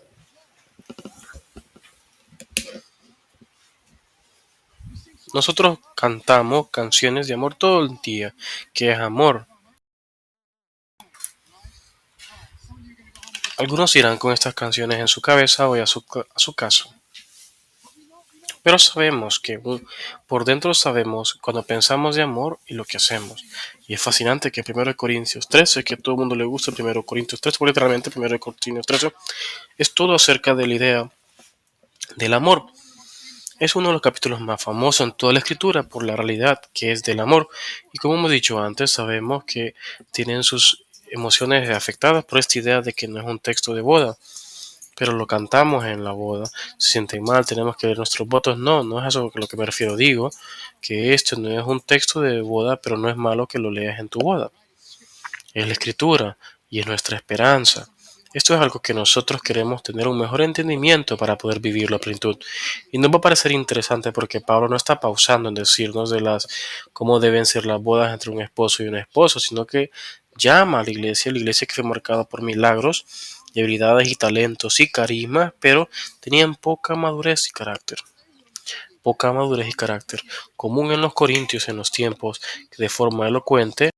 Nosotros cantamos canciones de amor todo el día, que es amor. Algunos irán con estas canciones en su cabeza o a su caso. Pero sabemos que por dentro sabemos cuando pensamos de amor y lo que hacemos. Y es fascinante que 1 Corintios 13, que a todo el mundo le gusta 1 Corintios 13, porque literalmente 1 Corintios 13 es todo acerca de la idea del amor. Es uno de los capítulos más famosos en toda la escritura por la realidad que es del amor. Y como hemos dicho antes, sabemos que tienen sus emociones afectadas por esta idea de que no es un texto de boda, pero lo cantamos en la boda. Se sienten mal, tenemos que ver nuestros votos. No, no es eso a lo que me refiero. Digo que esto no es un texto de boda, pero no es malo que lo leas en tu boda. Es la escritura y es nuestra esperanza. Esto es algo que nosotros queremos tener un mejor entendimiento para poder vivirlo a plenitud. Y nos va a parecer interesante porque Pablo no está pausando en decirnos cómo deben ser las bodas entre un esposo y una esposa, sino que llama a la iglesia que fue marcada por milagros y habilidades y talentos y carismas, pero tenían poca madurez y carácter. Poca madurez y carácter, común en los corintios en los tiempos, que de forma elocuente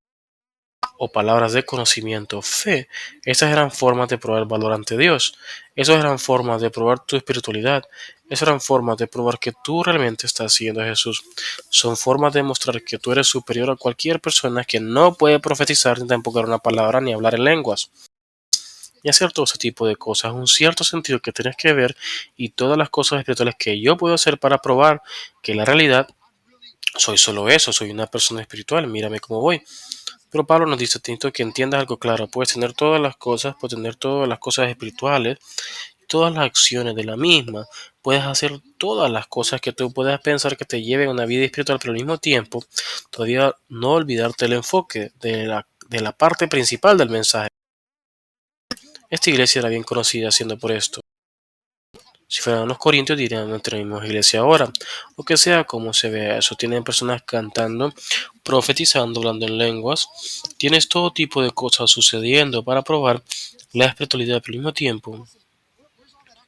o palabras de conocimiento, fe, esas eran formas de probar valor ante Dios, esas eran formas de probar tu espiritualidad, esas eran formas de probar que tú realmente estás siguiendo a Jesús, son formas de mostrar que tú eres superior a cualquier persona que no puede profetizar ni tampoco dar una palabra ni hablar en lenguas. Y hacer todo ese tipo de cosas, un cierto sentido que tienes que ver y todas las cosas espirituales que yo puedo hacer para probar que la realidad soy solo eso, soy una persona espiritual, mírame cómo voy. Pero Pablo nos dice, Tito, que entiendas algo claro. Puedes tener todas las cosas, puedes tener todas las cosas espirituales, todas las acciones de la misma. Puedes hacer todas las cosas que tú puedas pensar que te lleven a una vida espiritual, pero al mismo tiempo, todavía no olvidarte el enfoque de la parte principal del mensaje. Esta iglesia era bien conocida siendo por esto. Si fueran los corintios dirían no tenemos iglesia ahora. O que sea como se vea eso. Tienen personas cantando, profetizando, hablando en lenguas. Tienes todo tipo de cosas sucediendo para probar la espiritualidad al mismo tiempo.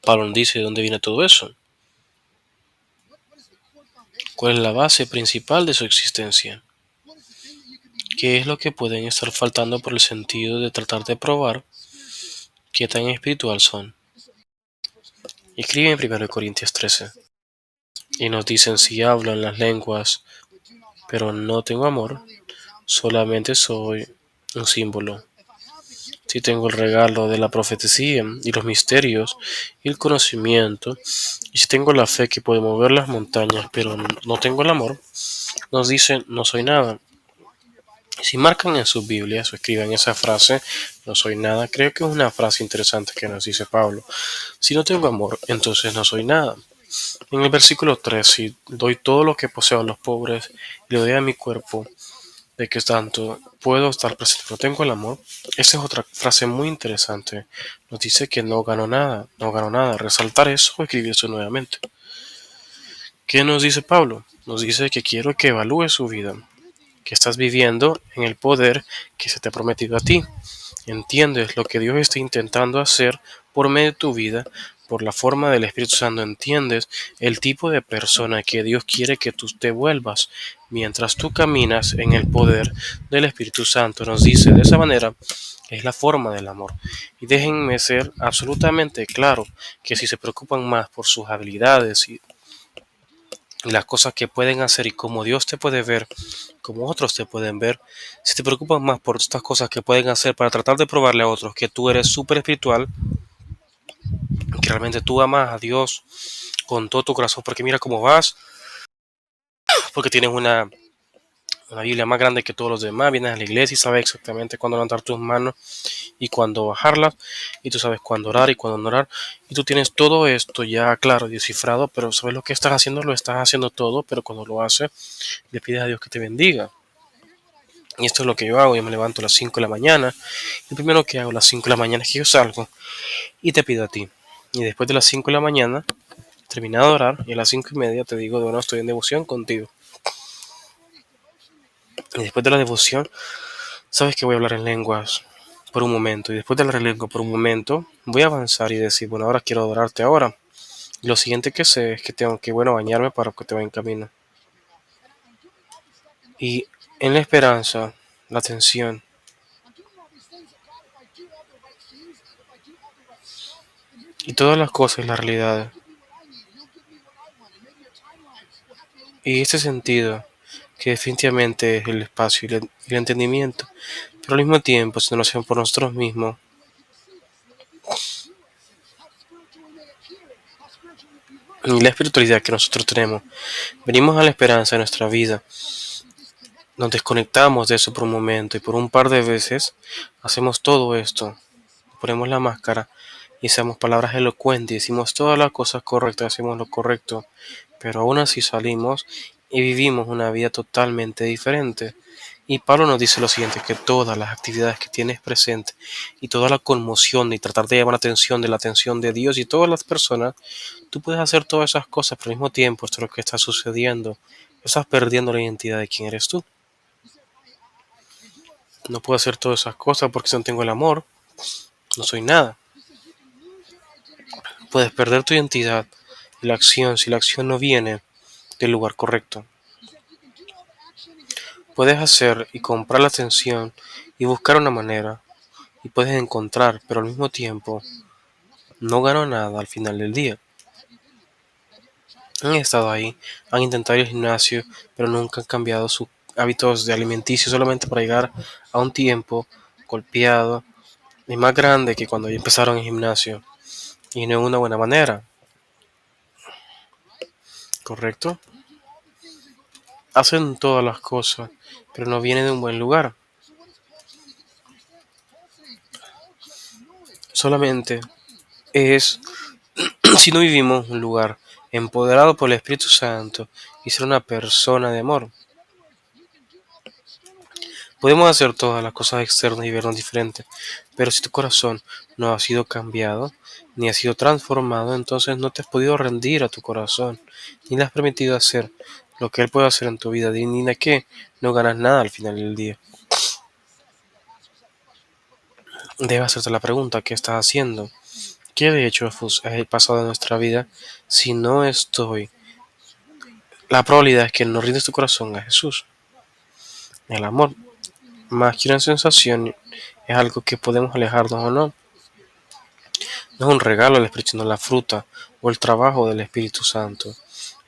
Pablo dice de dónde viene todo eso. ¿Cuál es la base principal de su existencia? ¿Qué es lo que pueden estar faltando por el sentido de tratar de probar qué tan espiritual son? Escribe en 1 Corintios 13 y nos dicen: si hablo en las lenguas, pero no tengo amor, solamente soy un símbolo. Si tengo el regalo de la profecía y los misterios y el conocimiento, y si tengo la fe que puede mover las montañas, pero no tengo el amor, nos dicen: no soy nada. Si marcan en sus Biblias o escriben esa frase, no soy nada, creo que es una frase interesante que nos dice Pablo. Si no tengo amor, entonces no soy nada. En el versículo 3, si doy todo lo que poseo a los pobres y le doy a mi cuerpo, de que tanto puedo estar presente, no tengo el amor. Esa es otra frase muy interesante. Nos dice que no gano nada, no gano nada. Resaltar eso o escribir eso nuevamente. ¿Qué nos dice Pablo? Nos dice que quiero que evalúes su vida, que estás viviendo en el poder que se te ha prometido a ti. Entiendes lo que Dios está intentando hacer por medio de tu vida, por la forma del Espíritu Santo. Entiendes el tipo de persona que Dios quiere que tú te vuelvas mientras tú caminas en el poder del Espíritu Santo. Nos dice de esa manera, es la forma del amor. Y déjenme ser absolutamente claro que si se preocupan más por sus habilidades y las cosas que pueden hacer y cómo Dios te puede ver, como otros te pueden ver, si te preocupas más por estas cosas que pueden hacer para tratar de probarle a otros que tú eres súper espiritual, que realmente tú amas a Dios con todo tu corazón, porque mira cómo vas, porque tienes una Biblia más grande que todos los demás, vienes a la iglesia y sabes exactamente cuándo levantar tus manos y cuándo bajarlas, y tú sabes cuándo orar y cuándo no orar, y tú tienes todo esto ya claro, descifrado, pero sabes lo que estás haciendo, lo estás haciendo todo, pero cuando lo haces, le pides a Dios que te bendiga. Y esto es lo que yo hago. Yo me levanto a las 5 de la mañana. Lo primero que hago a las 5 de la mañana es que yo salgo y te pido a ti. Y después de las 5 de la mañana, terminado de orar, y a las 5:30 te digo: bueno, estoy en devoción contigo. Y después de la devoción, sabes que voy a hablar en lenguas por un momento. Y después de hablar en lengua por un momento, voy a avanzar y decir: bueno, ahora quiero adorarte ahora. Y lo siguiente que sé es que tengo que, bueno, bañarme para que te vaya en camino. Y en la esperanza, la atención y todas las cosas, la realidad. Y ese sentido, que definitivamente es el espacio y el entendimiento, pero al mismo tiempo, si no lo hacemos por nosotros mismos, y la espiritualidad que nosotros tenemos, venimos a la esperanza de nuestra vida, nos desconectamos de eso por un momento y por un par de veces hacemos todo esto, ponemos la máscara y hacemos palabras elocuentes, decimos todas las cosas correctas, hacemos lo correcto, pero aún así salimos y vivimos una vida totalmente diferente. Y Pablo nos dice lo siguiente: que todas las actividades que tienes presente y toda la conmoción y tratar de llamar la atención de Dios y todas las personas, tú puedes hacer todas esas cosas, pero al mismo tiempo esto es lo que está sucediendo. Estás perdiendo la identidad de quién eres tú. No puedo hacer todas esas cosas porque si no tengo el amor, no soy nada. Puedes perder tu identidad y la acción si la acción no viene del lugar correcto. Puedes hacer y comprar la atención y buscar una manera, y puedes encontrar, pero al mismo tiempo no gano nada al final del día. Han estado ahí, han intentado ir al gimnasio, pero nunca han cambiado sus hábitos de alimenticio solamente para llegar a un tiempo golpeado y más grande que cuando empezaron el gimnasio. Y no en una buena manera, ¿correcto? Hacen todas las cosas, pero no vienen de un buen lugar. Solamente es si no vivimos en un lugar empoderado por el Espíritu Santo y ser una persona de amor. Podemos hacer todas las cosas externas y vernos diferentes, pero si tu corazón no ha sido cambiado, ni ha sido transformado, entonces no te has podido rendir a tu corazón, ni le has permitido hacer lo que Él puede hacer en tu vida, ni de qué no ganas nada al final del día. Debes hacerte la pregunta: ¿qué estás haciendo? ¿Qué de hecho he pasado en nuestra vida si no estoy? La probabilidad es que no rindes tu corazón a Jesús, el amor. más que una sensación, es algo que podemos alejarnos o no. No es un regalo del Espíritu, sino la fruta o el trabajo del Espíritu Santo.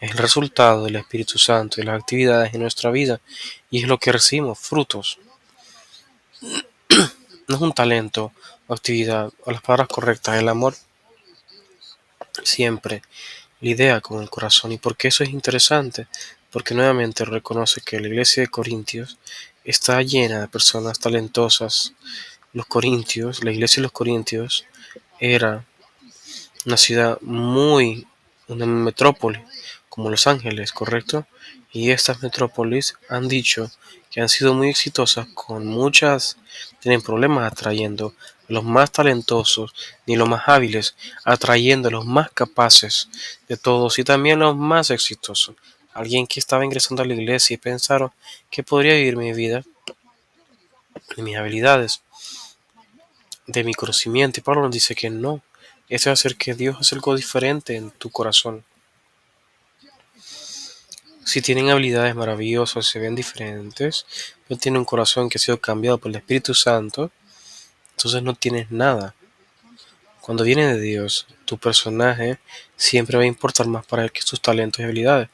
Es el resultado del Espíritu Santo y las actividades en nuestra vida, y es lo que recibimos, frutos. No es un talento o actividad o las palabras correctas. El amor siempre lidia con el corazón. ¿Y por qué eso es interesante? Porque nuevamente reconoce que la iglesia de Corintios está llena de personas talentosas. Los Corintios, la iglesia de los Corintios era una ciudad una metrópoli, como Los Ángeles, ¿correcto? Y estas metrópolis han dicho que han sido muy exitosas, tienen problemas atrayendo a los más talentosos ni los más hábiles, atrayendo a los más capaces de todos y también los más exitosos. Alguien que estaba ingresando a la iglesia y pensaron que podría vivir mi vida, de mis habilidades, de mi conocimiento. Y Pablo nos dice que no. Eso va a hacer que Dios hace algo diferente en tu corazón. Si tienen habilidades maravillosas, se ven diferentes, pero tienen un corazón que ha sido cambiado por el Espíritu Santo, entonces no tienes nada. Cuando viene de Dios, tu personaje siempre va a importar más para él que sus talentos y habilidades.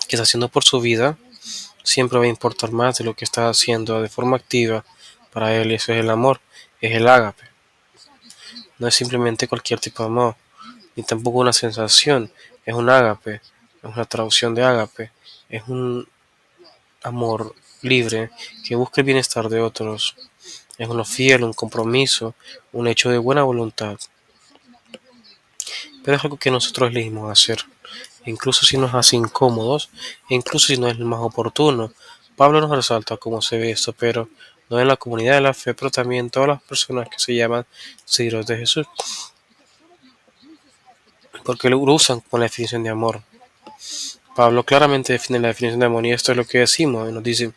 Que está haciendo por su vida siempre va a importar más de lo que está haciendo de forma activa para él. Y eso es el amor, es el ágape. No es simplemente cualquier tipo de amor, ni tampoco una sensación, es un ágape, es una traducción de ágape, es un amor libre que busca el bienestar de otros, es uno fiel, un compromiso, un hecho de buena voluntad. Pero es algo que nosotros elegimos hacer, incluso si nos hace incómodos, e incluso si no es el más oportuno. Pablo nos resalta cómo se ve esto, pero no en la comunidad de la fe, pero también en todas las personas que se llaman seguidores de Jesús, porque lo usan como la definición de amor. Pablo claramente define la definición de amor y esto es lo que decimos. Nos dice,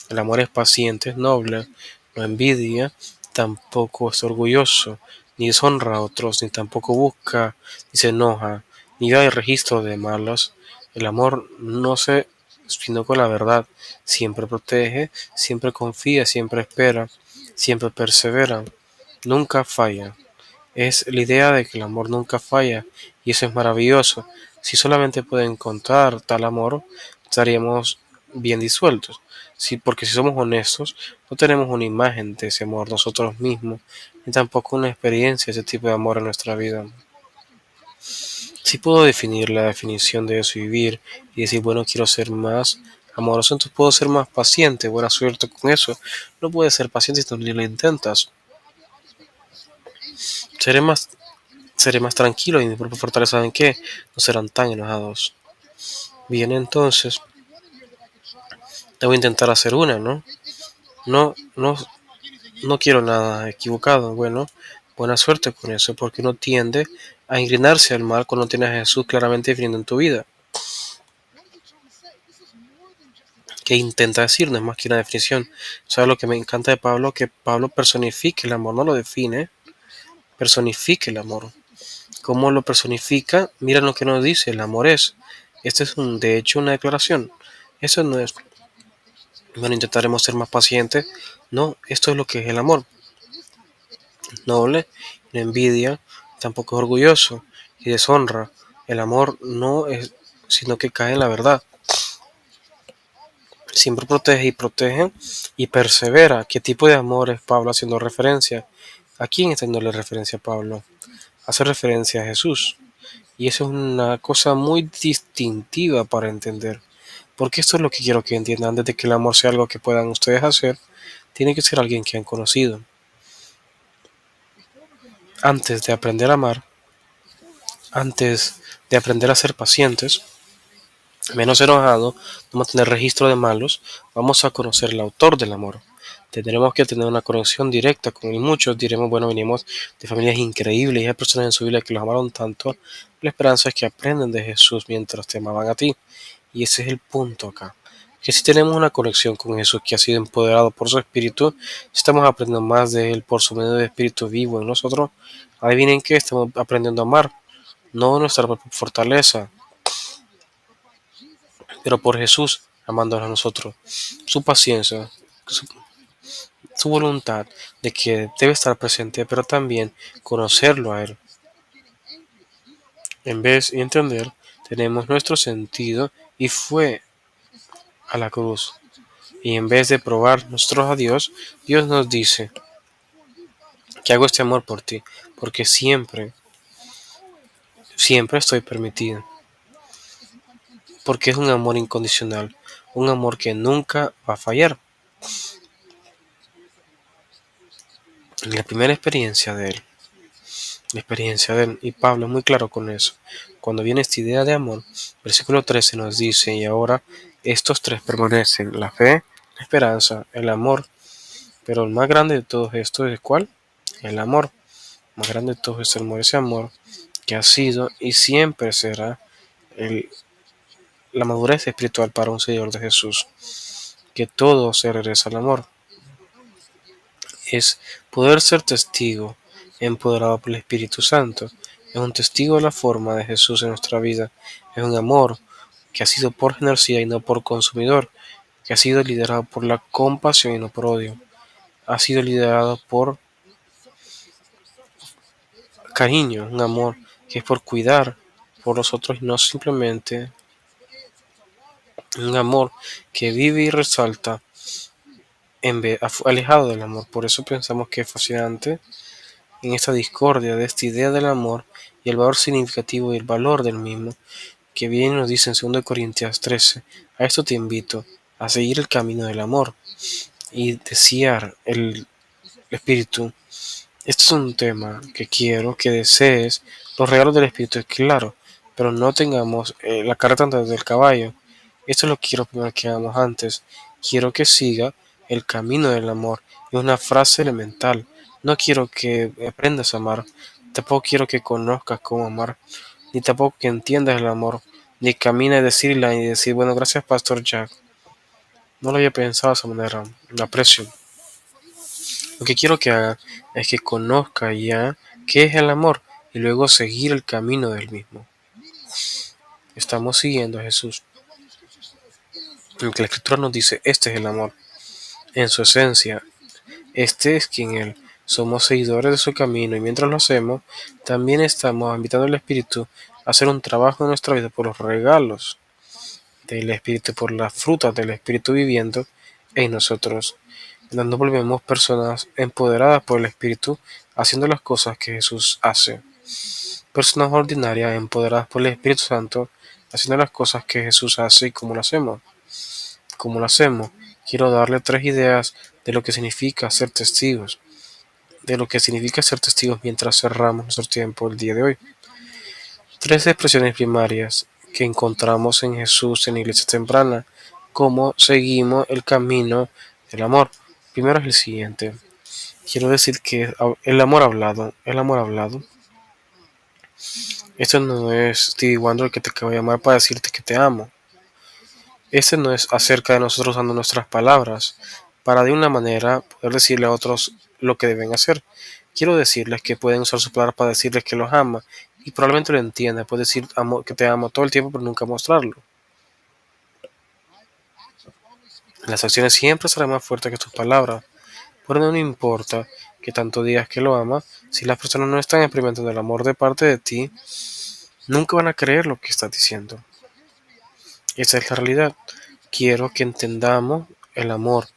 el amor es paciente, es noble, no envidia, tampoco es orgulloso, ni deshonra a otros, ni tampoco busca, ni se enoja, ni da el registro de malas. El amor no se sino con la verdad, siempre protege, siempre confía, siempre espera, siempre persevera, nunca falla. Es la idea de que el amor nunca falla y eso es maravilloso. Si solamente pueden encontrar tal amor, estaríamos bien disueltos. Sí, porque si somos honestos, no tenemos una imagen de ese amor nosotros mismos, ni tampoco una experiencia de ese tipo de amor en nuestra vida. Si puedo definir la definición de eso y vivir y decir, bueno, quiero ser más amoroso, entonces puedo ser más paciente. Buena suerte con eso. No puedes ser paciente si tú ni lo intentas. Seré más Seré más tranquilo y mi propia fortaleza, ¿saben qué? No serán tan enojados. Bien, entonces, debo intentar hacer una, ¿no? No, no, no quiero nada equivocado. Bueno, buena suerte con eso, porque uno tiende a inclinarse al mal cuando tienes a Jesús claramente definiendo en tu vida. ¿Qué intenta decir? No es más que una definición. ¿Sabes lo que me encanta de Pablo? Que Pablo personifique el amor, no lo define, personifique el amor. ¿Cómo lo personifica? Mira lo que nos dice, el amor es. Este es de hecho una declaración. Eso no es, bueno, intentaremos ser más pacientes. No, esto es lo que es el amor. Noble, no envidia, tampoco es orgulloso y deshonra. El amor no es, sino que cae en la verdad. Siempre protege y persevera. ¿Qué tipo de amor es Pablo haciendo referencia? ¿A quién está haciéndole referencia a Pablo? Hace referencia a Jesús. Y eso es una cosa muy distintiva para entender. Porque esto es lo que quiero que entiendan. Antes de que el amor sea algo que puedan ustedes hacer, tiene que ser alguien que han conocido. Antes de aprender a amar, antes de aprender a ser pacientes, menos enojados, vamos a tener registro de malos, vamos a conocer el autor del amor. Tendremos que tener una conexión directa con él. Muchos diremos, bueno, venimos de familias increíbles y hay personas en su vida que los amaron tanto. La esperanza es que aprenden de Jesús mientras te amaban a ti. Y ese es el punto acá. Que si tenemos una conexión con Jesús que ha sido empoderado por su Espíritu, estamos aprendiendo más de Él por su medio de Espíritu vivo en nosotros. Adivinen que estamos aprendiendo a amar, no nuestra propia fortaleza, pero por Jesús. amándonos a nosotros, su paciencia, su voluntad de que debe estar presente, pero también conocerlo a Él. En vez de entender, tenemos nuestro sentido y fue a la cruz. Y en vez de probar nosotros a Dios, Dios nos dice que hago este amor por ti, porque siempre, siempre estoy permitido, porque es un amor incondicional, un amor que nunca va a fallar. La primera experiencia de Él, la experiencia de Él, y Pablo es muy claro con eso. Cuando viene esta idea de amor, versículo 13 nos dice, y ahora estos tres permanecen, la fe, la esperanza, el amor, pero el más grande de todos estos es ¿cuál? El amor. El más grande de todos es el amor, ese amor que ha sido y siempre será el, la madurez espiritual para un seguidor de Jesús, que todo se regresa al amor. Es poder ser testigo, empoderado por el Espíritu Santo. Es un testigo de la forma de Jesús en nuestra vida. Es un amor que ha sido por generosidad y no por consumidor, que ha sido liderado por la compasión y no por odio. Ha sido liderado por cariño, un amor que es por cuidar por los otros y no simplemente un amor que vive y resalta alejado del amor. Por eso pensamos que es fascinante en esta discordia de esta idea del amor y el valor significativo y el valor del mismo, que viene y nos dice en 2 Corintios 13, a esto te invito, a seguir el camino del amor y desear el Espíritu. Esto es un tema que quiero que desees los regalos del Espíritu, es claro, pero no tengamos la carreta antes del caballo. Esto lo quiero primero que hagamos antes. Quiero que siga el camino del amor. Es una frase elemental. No quiero que aprendas a amar. Tampoco quiero que conozcas cómo amar. Ni tampoco que entiendas el amor. Ni camina y decirla y decir, bueno, gracias Pastor Jack. No lo había pensado de esa manera. Lo aprecio. Lo que quiero que haga es que conozca ya qué es el amor y luego seguir el camino del mismo. Estamos siguiendo a Jesús. Porque la Escritura nos dice, este es el amor. En su esencia, este es quien Él. Somos seguidores de su camino y mientras lo hacemos, también estamos invitando al Espíritu a hacer un trabajo en nuestra vida por los regalos del Espíritu, por las frutas del Espíritu viviendo en nosotros. Nos volvemos personas empoderadas por el Espíritu, haciendo las cosas que Jesús hace. Personas ordinarias empoderadas por el Espíritu Santo, haciendo las cosas que Jesús hace y cómo lo hacemos. ¿Cómo lo hacemos? Quiero darle 3 ideas de lo que significa ser testigos. De lo que significa ser testigos mientras cerramos nuestro tiempo el día de hoy. 3 expresiones primarias que encontramos en Jesús en la iglesia temprana. Cómo seguimos el camino del amor. Primero es el siguiente. Quiero decir que el amor hablado, esto no es Stevie Wonder que te acabo de llamar para decirte que te amo. Este no es acerca de nosotros usando nuestras palabras para de una manera poder decirle a otros lo que deben hacer. Quiero decirles que pueden usar sus palabras para decirles que los ama y probablemente lo entiendan. Puedes decir que te amo todo el tiempo pero nunca mostrarlo. Las acciones siempre serán más fuertes que tus palabras. Pero no importa que tanto digas que lo amas, si las personas no están experimentando el amor de parte de ti, nunca van a creer lo que estás diciendo. Esa es la realidad. Quiero que entendamos el amor,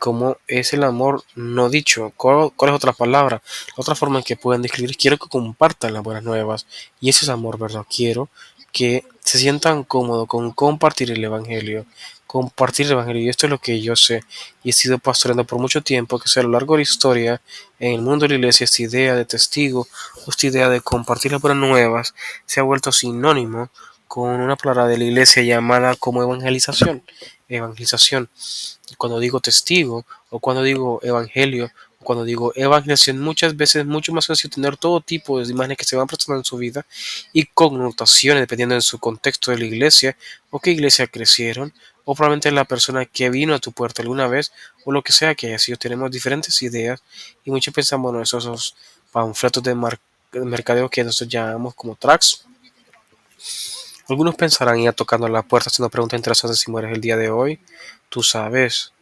cómo es el amor no dicho, cuál es otra palabra, la otra forma en que pueden describir. Quiero que compartan las buenas nuevas y ese es amor, ¿verdad? Quiero que se sientan cómodos con compartir el Evangelio. Compartir el Evangelio, y esto es lo que yo sé y he sido pastoreando por mucho tiempo, que sea a lo largo de la historia en el mundo de la iglesia, esta idea de testigo, esta idea de compartir las buenas nuevas se ha vuelto sinónimo con una palabra de la iglesia llamada como evangelización. Evangelización. Cuando digo testigo o cuando digo evangelio o cuando digo evangelización, muchas veces es mucho más sencillo tener todo tipo de imágenes que se van presentando en su vida y connotaciones dependiendo de su contexto de la iglesia o qué iglesia crecieron o probablemente la persona que vino a tu puerta alguna vez o lo que sea que haya sido. Tenemos diferentes ideas y muchos pensamos en esos panfletos de mercadeo que nosotros llamamos como tracts Algunos pensarán ir a tocando la puerta haciendo preguntas interesantes si mueres el día de hoy. Tú sabes.